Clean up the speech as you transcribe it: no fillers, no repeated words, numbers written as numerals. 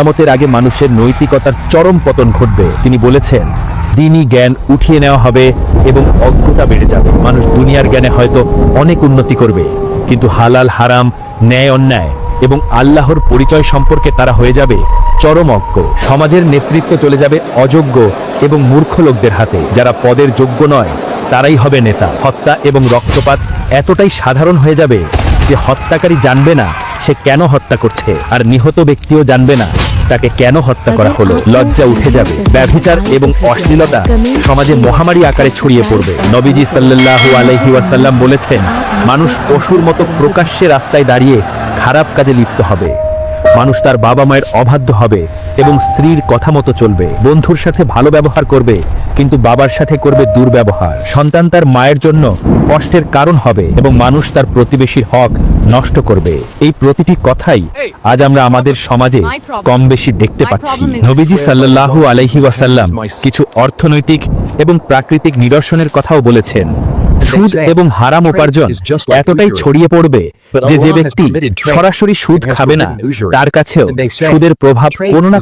কিয়ামতের আগে মানুষের নৈতিকতার চরম পতন ঘটবে। তিনি বলেছেন, দ্বীনি জ্ঞান উঠিয়ে নেওয়া হবে এবং অজ্ঞতা বেড়ে যাবে। মানুষ দুনিয়ার জ্ঞানে হয়তো অনেক উন্নতি করবে, কিন্তু হালাল হারাম, ন্যায় অন্যায় এবং আল্লাহর পরিচয় সম্পর্কে তারা হয়ে যাবে চরম অজ্ঞ। সমাজের নেতৃত্ব চলে যাবে অযোগ্য এবং মূর্খ লোকদের হাতে। যারা পদের যোগ্য নয় তারাই হবে নেতা। হত্যা এবং রক্তপাত এতটাই সাধারণ হয়ে যাবে যে হত্যাকারী জানবে না সে কেন হত্যা করছে, আর নিহত ব্যক্তিও জানবে না তাকে কেন হত্যা করা হলো। লজ্জা উঠে যাবে। ব্যভিচার এবং অশ্লীলতা সমাজে মহামারী আকারে ছড়িয়ে পড়বে। নবীজি সাল্লাল্লাহু আলাইহি ওয়াসাল্লাম বলেছেন, মানুষ পশুর মতো প্রকাশ্যে রাস্তায় দাঁড়িয়ে খারাপ কাজে লিপ্ত হবে। মানুষ তার বাবা মায়ের অবাধ্য হবে এবং স্ত্রীর কথা মতো চলবে। বন্ধুর সাথে ভালো ব্যবহার করবে, কিন্তু বাবার সাথে করবে দুর্ব্যবহার। সন্তান তার মায়ের জন্য কষ্টের কারণ হবে এবং মানুষ তার প্রতিবেশীর হক নষ্ট করবে। এই প্রতিটি কথাই আজ আমরা আমাদের সমাজে কম বেশি দেখতে পাচ্ছি। নবীজি সাল্লাল্লাহু আলাইহি ওয়াসাল্লাম কিছু অর্থনৈতিক এবং প্রাকৃতিক নিদর্শনের কথাও বলেছেন। সুদ এবং হারাম উপার্জন এতটাই ছড়িয়ে পড়বে যে ব্যক্তি সরাসরি সুদ খাবে না, তার কাছেও সুদের প্রভাব কোনো না